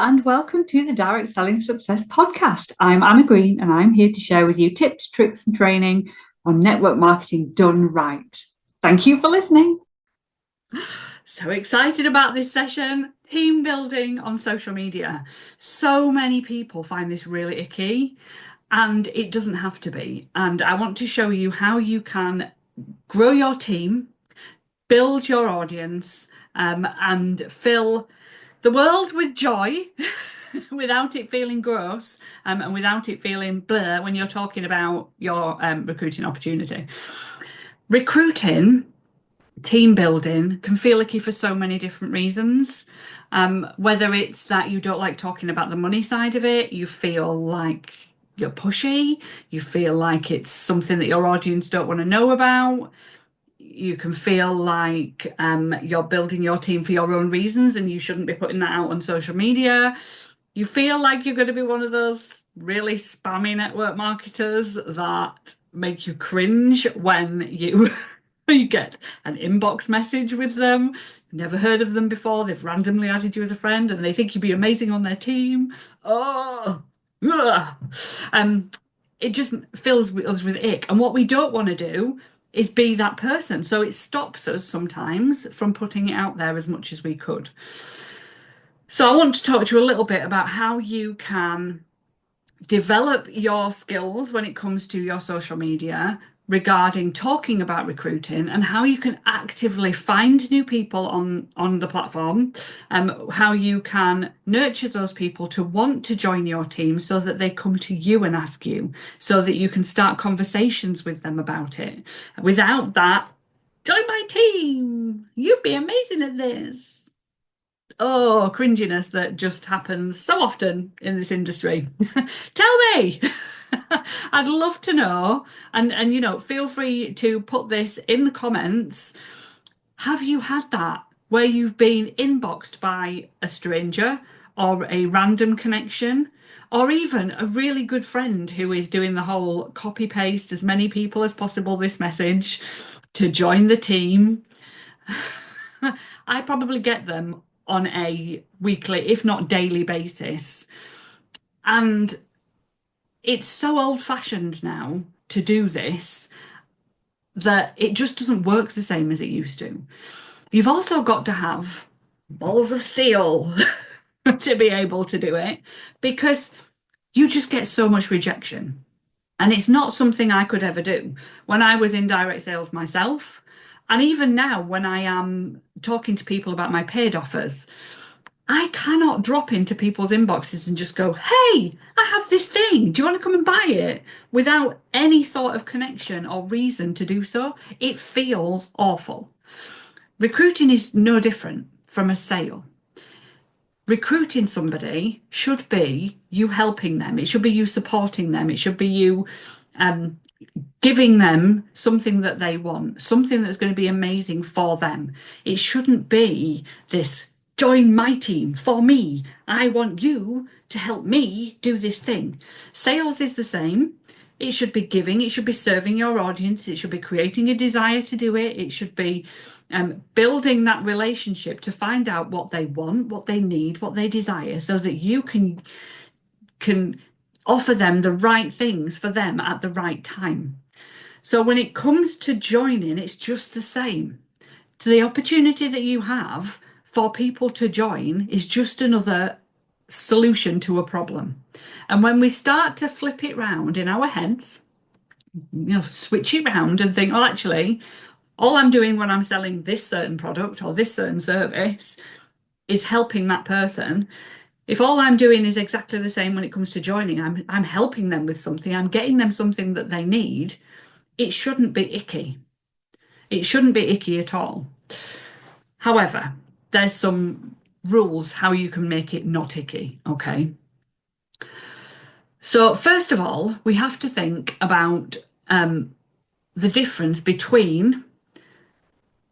and welcome to the Direct Selling Success Podcast. I'm Anna Green, and I'm here to share with you tips, tricks, and training on network marketing done right. Thank you for listening. So excited about this session. Team building on social media. So many people find this really icky, and it doesn't have to be. And I want to show you how you can grow your team, build your audience, and fill the world with joy without it feeling gross, and without it feeling blur when you're talking about your recruiting opportunity. Recruiting, team building can feel icky for so many different reasons. Whether it's that you don't like talking about the money side of it, you feel like you're pushy, you feel like it's something that your audience don't want to know about. You can feel like you're building your team for your own reasons and you shouldn't be putting that out on social media. You feel like you're going to be one of those really spammy network marketers that make you cringe when you you get an inbox message with them. You've never heard of them before. They've randomly added you as a friend and they think you'd be amazing on their team. Oh, ugh. It just fills us with ick. And what we don't want to do is be that person. So it stops us sometimes from putting it out there as much as we could. So I want to talk to you a little bit about how you can develop your skills when it comes to your social media regarding talking about recruiting and how you can actively find new people on the platform, how you can nurture those people to want to join your team so that they come to you and ask you, so that you can start conversations with them about it. Without that, join my team, you'd be amazing at this. Oh, cringiness that just happens so often in this industry. Tell me. I'd love to know. And feel free to put this in the comments. Have you had that where you've been inboxed by a stranger or a random connection? Or even a really good friend who is doing the whole copy paste as many people as possible this message to join the team. I probably get them on a weekly, if not daily basis. And it's so old-fashioned now to do this that it just doesn't work the same as it used to. You've also got to have balls of steel to be able to do it because you just get so much rejection. And it's not something I could ever do. When I was in direct sales myself, and even now when I am talking to people about my paid offers, I cannot drop into people's inboxes and just go, hey, I have this thing. Do you want to come and buy it? Without any sort of connection or reason to do so. It feels awful. Recruiting is no different from a sale. Recruiting somebody should be you helping them. It should be you supporting them. It should be you giving them something that they want, something that's going to be amazing for them. It shouldn't be this join my team for me. I want you to help me do this thing. Sales is the same. It should be giving, it should be serving your audience, it should be creating a desire to do it, it should be building that relationship to find out what they want, what they need, what they desire, so that you can offer them the right things for them at the right time. So when it comes to joining, it's just the same. So the opportunity that you have for people to join is just another solution to a problem. And when we start to flip it round in our heads, switch it round and think, oh, actually, all I'm doing when I'm selling this certain product or this certain service is helping that person. If all I'm doing is exactly the same when it comes to joining, I'm helping them with something, I'm getting them something that they need, it shouldn't be icky. It shouldn't be icky at all. However, there's some rules how you can make it not icky, okay? So first of all, we have to think about the difference between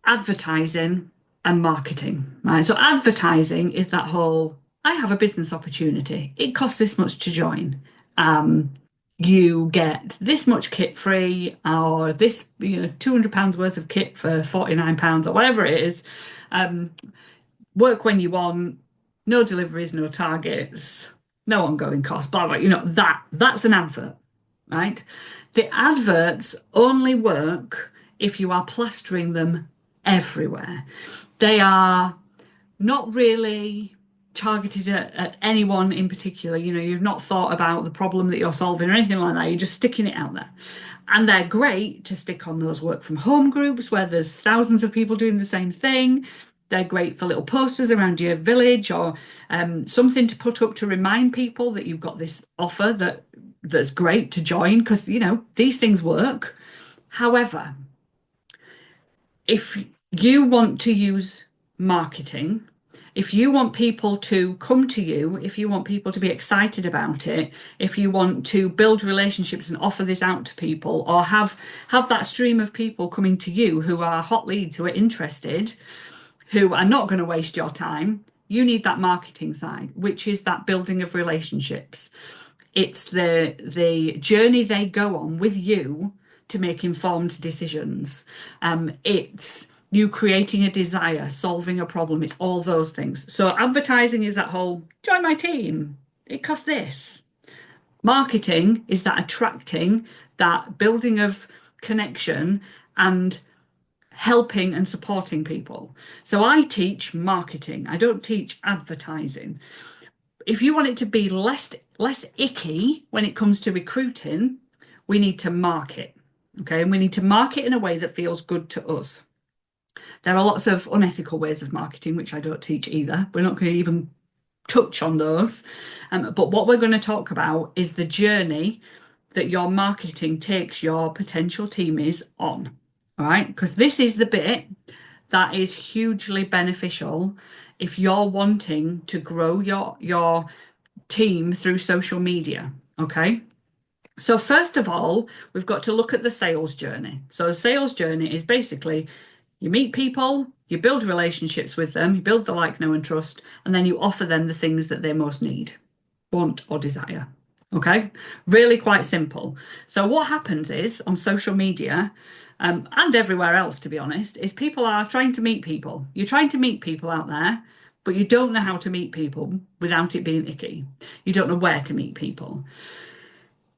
advertising and marketing, right? So advertising is that whole, I have a business opportunity. It costs this much to join. You get this much kit free, or this, £200 worth of kit for £49 or whatever it is. Work when you want, no deliveries, no targets, no ongoing costs, blah, blah, that's an advert, right? The adverts only work if you are plastering them everywhere. They are not really targeted at anyone in particular. You've not thought about the problem that you're solving or anything like that. You're just sticking it out there. And they're great to stick on those work from home groups where there's thousands of people doing the same thing. They're great for little posters around your village, or something to put up to remind people that you've got this offer that's great to join, because these things work. However, if you want to use marketing, if you want people to come to you, if you want people to be excited about it, if you want to build relationships and offer this out to people, or have that stream of people coming to you who are hot leads, who are interested, who are not going to waste your time, you need that marketing side, which is that building of relationships. It's the journey they go on with you to make informed decisions. It's you creating a desire, solving a problem. It's all those things. So advertising is that whole join my team. It costs this. Marketing is that attracting, that building of connection and helping and supporting people. So I teach marketing. I don't teach advertising. If you want it to be less icky when it comes to recruiting, we need to market. Okay, and we need to market in a way that feels good to us. There are lots of unethical ways of marketing, which I don't teach either. We're not going to even touch on those. But what we're going to talk about is the journey that your marketing takes your potential teamies on. All right, because this is the bit that is hugely beneficial if you're wanting to grow your team through social media. Okay. So first of all, we've got to look at the sales journey. So the sales journey is basically you meet people, you build relationships with them, you build the like, know, and trust, and then you offer them the things that they most need, want, or desire. Okay, really quite simple. So what happens is on social media, and everywhere else, to be honest, is people are trying to meet people. You're trying to meet people out there, but you don't know how to meet people without it being icky. You don't know where to meet people.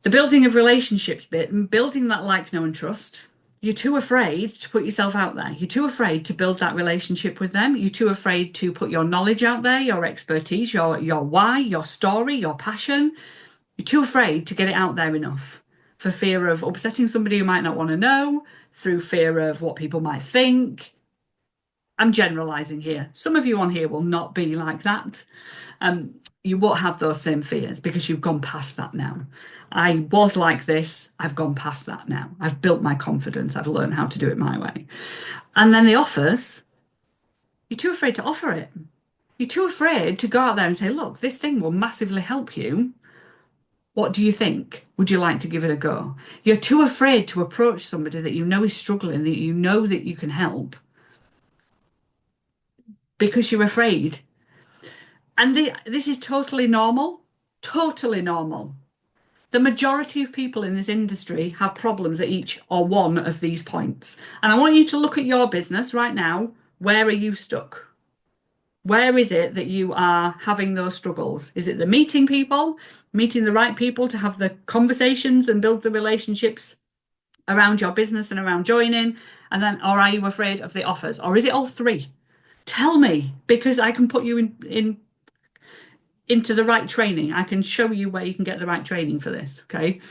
The building of relationships bit and building that like, know, and trust. You're too afraid to put yourself out there. You're too afraid to build that relationship with them. You're too afraid to put your knowledge out there, your expertise, your why, your story, your passion. You're too afraid to get it out there enough for fear of upsetting somebody who might not want to know, through fear of what people might think. I'm generalizing here. Some of you on here will not be like that. You won't have those same fears because you've gone past that now. I was like this. I've gone past that now. I've built my confidence. I've learned how to do it my way. And then the offers, you're too afraid to offer it. You're too afraid to go out there and say, look, this thing will massively help you. What do you think? Would you like to give it a go? You're too afraid to approach somebody that you know is struggling, that you know that you can help, because you're afraid. And this is totally normal, totally normal. The majority of people in this industry have problems at each or one of these points. And I want you to look at your business right now. Where are you stuck? Where is it that you are having those struggles? Is it the meeting people, meeting the right people to have the conversations and build the relationships around your business and around joining? And then, or are you afraid of the offers? Or is it all three? Tell me, because I can put you into the right training. I can show you where you can get the right training for this. Okay.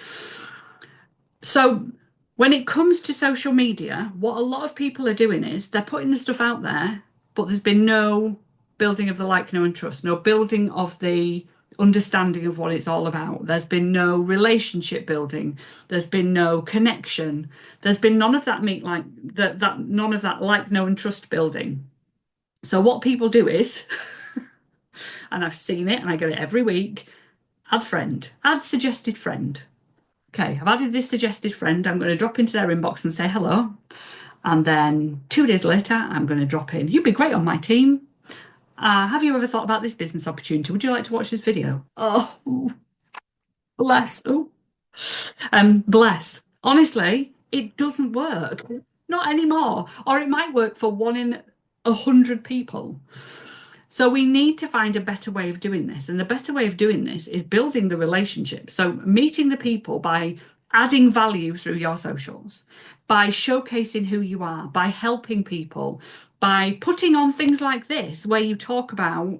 So when it comes to social media, what a lot of people are doing is they're putting the stuff out there, but there's been no building of the like, know, and trust, no building of the understanding of what it's all about. There's been no relationship building. There's been no connection. There's been none of that none of that like, know, and trust building. So what people do is, and I've seen it and I get it every week, add friend, add suggested friend. Okay, I've added this suggested friend. I'm going to drop into their inbox and say hello. And then 2 days later, I'm going to drop in, you'd be great on my team. Have you ever thought about this business opportunity? Would you like to watch this video? Oh, bless. Oh, bless. Honestly, it doesn't work. Not anymore. Or it might work for 1 in 100 people. So we need to find a better way of doing this. And the better way of doing this is building the relationship. So meeting the people by adding value through your socials, by showcasing who you are, by helping people, by putting on things like this, where you talk about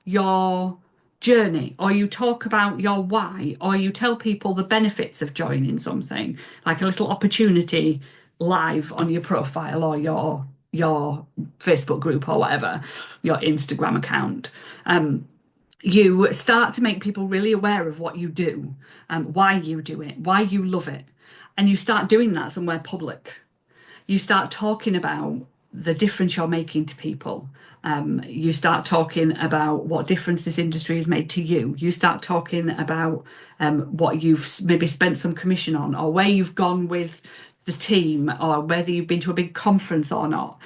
your journey, or you talk about your why, or you tell people the benefits of joining something, like a little opportunity live on your profile or your Facebook group or whatever, your Instagram account. You start to make people really aware of what you do, why you do it, why you love it. And you start doing that somewhere public. You start talking about the difference you're making to people. You start talking about what difference this industry has made to you. You start talking about what you've maybe spent some commission on, or where you've gone with the team, or whether you've been to a big conference or not,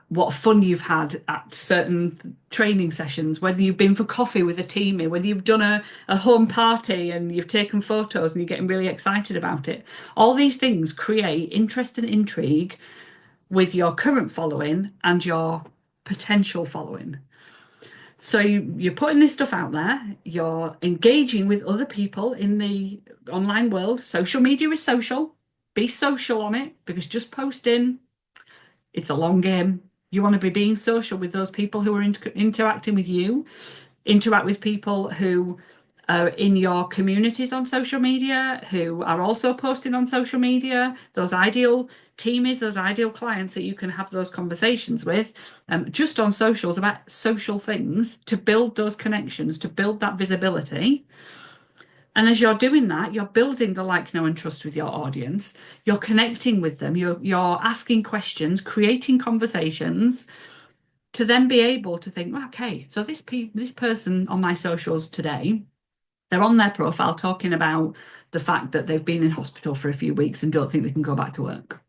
what fun you've had at certain training sessions, whether you've been for coffee with a teammate, whether you've done a home party and you've taken photos and you're getting really excited about it. All these things create interest and intrigue with your current following and your potential following. So you're putting this stuff out there, you're engaging with other people in the online world. Social media is social. Be social on it, because just posting, it's a long game. You want to be being social with those people who are interacting with you. Interact with people who are in your communities on social media, who are also posting on social media, those ideal teamies, those ideal clients that you can have those conversations with, just on socials about social things, to build those connections, to build that visibility. And as you're doing that, you're building the like, know, and trust with your audience. You're connecting with them. You're asking questions, creating conversations, to then be able to think, okay, so this person on my socials today, they're on their profile talking about the fact that they've been in hospital for a few weeks and don't think they can go back to work.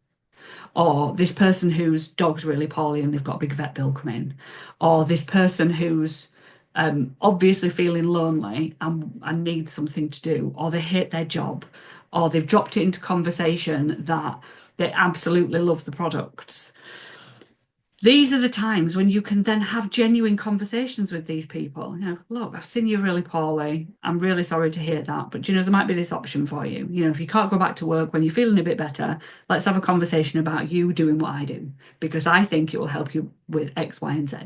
Or this person whose dog's really poorly and they've got a big vet bill coming. Or this person who's obviously feeling lonely and need something to do, or they hate their job, or they've dropped it into conversation that they absolutely love the products. These are the times when you can then have genuine conversations with these people. Look, I've seen you really poorly. I'm really sorry to hear that, but there might be this option for you. If you can't go back to work when you're feeling a bit better, let's have a conversation about you doing what I do, because I think it will help you with X, Y, and Z.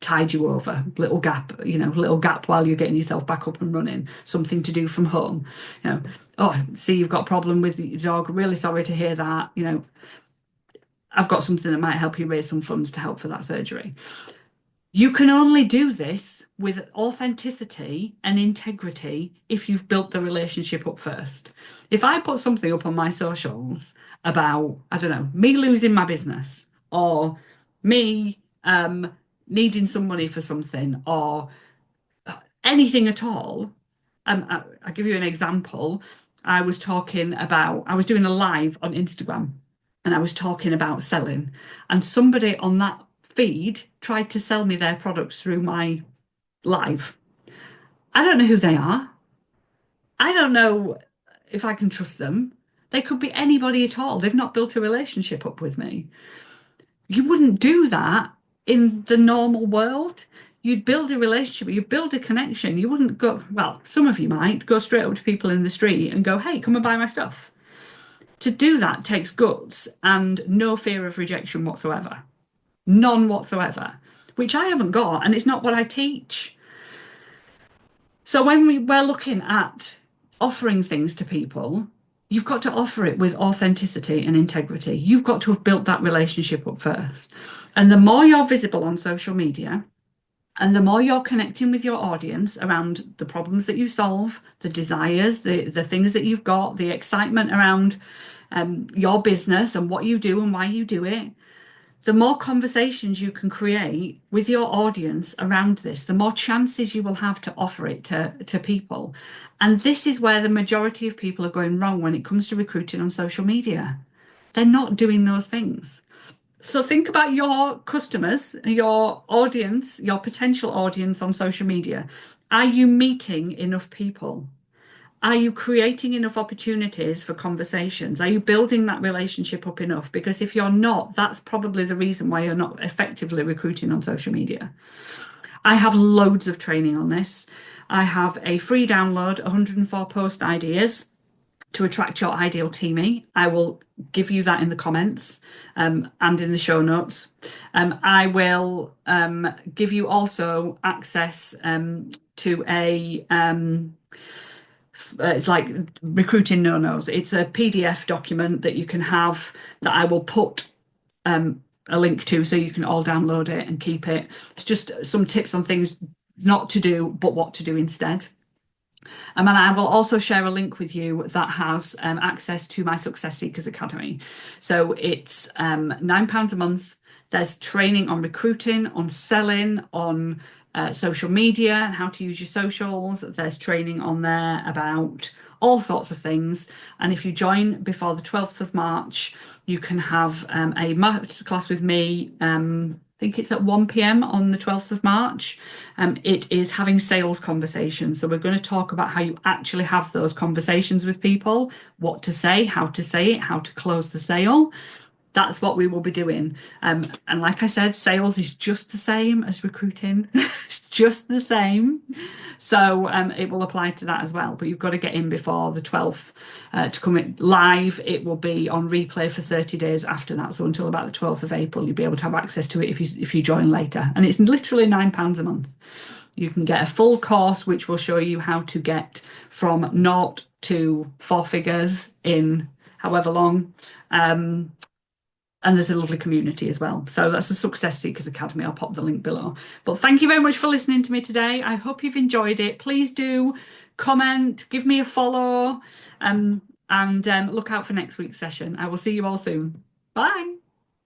Tide you over, little gap while you're getting yourself back up and running, something to do from home. See, you've got a problem with your dog, really sorry to hear that. I've got something that might help you raise some funds to help for that surgery. You can only do this with authenticity and integrity if you've built the relationship up first. If I put something up on my socials about, I don't know, me losing my business, or me needing some money for something, or anything at all. I'll give you an example. I was doing a live on Instagram, and I was talking about selling, and somebody on that feed tried to sell me their products through my live. I don't know who they are. I don't know if I can trust them. They could be anybody at all. They've not built a relationship up with me. You wouldn't do that in the normal world. You'd build a relationship, you'd build a connection. You wouldn't go, well, some of you might go straight up to people in the street and go, hey, come and buy my stuff. To do that takes guts and no fear of rejection whatsoever. None whatsoever, which I haven't got, and it's not what I teach. So when we're looking at offering things to people, you've got to offer it with authenticity and integrity. You've got to have built that relationship up first. And the more you're visible on social media, and the more you're connecting with your audience around the problems that you solve, the desires, the things that you've got, the excitement around your business and what you do and why you do it, the more conversations you can create with your audience around this, the more chances you will have to offer it to people. And this is where the majority of people are going wrong when it comes to recruiting on social media. They're not doing those things. So think about your customers, your audience, your potential audience on social media. Are you meeting enough people? Are you creating enough opportunities for conversations? Are you building that relationship up enough? Because if you're not, that's probably the reason why you're not effectively recruiting on social media. I have loads of training on this. I have a free download, 104 post ideas to attract your ideal teamie. I will give you that in the comments and in the show notes. I will give you also access to a it's like recruiting no-nos. It's a PDF document that you can have that I will put a link to so you can all download it and keep it. It's just some tips on things not to do, but what to do instead. And I will also share a link with you that has access to my Success Seekers Academy. So it's £9 a month. There's training on recruiting, on selling, on social media and how to use your socials. There's training on there about all sorts of things. And if you join before the 12th of March, you can have a masterclass with me. I think it's at 1 p.m. on the 12th of March. It is having sales conversations. So we're going to talk about how you actually have those conversations with people, what to say, how to say it, how to close the sale. That's what we will be doing. And like I said, sales is just the same as recruiting. It's just the same. So it will apply to that as well. But you've got to get in before the 12th to come in live. It will be on replay for 30 days after that. So until about the 12th of April, you'll be able to have access to it if you join later. And it's literally £9 a month. You can get a full course, which will show you how to get from 0 to 4 figures in however long. And there's a lovely community as well. So that's the Success Seekers Academy. I'll pop the link below. But thank you very much for listening to me today. I hope you've enjoyed it. Please do comment, give me a follow, and look out for next week's session. I will see you all soon. Bye.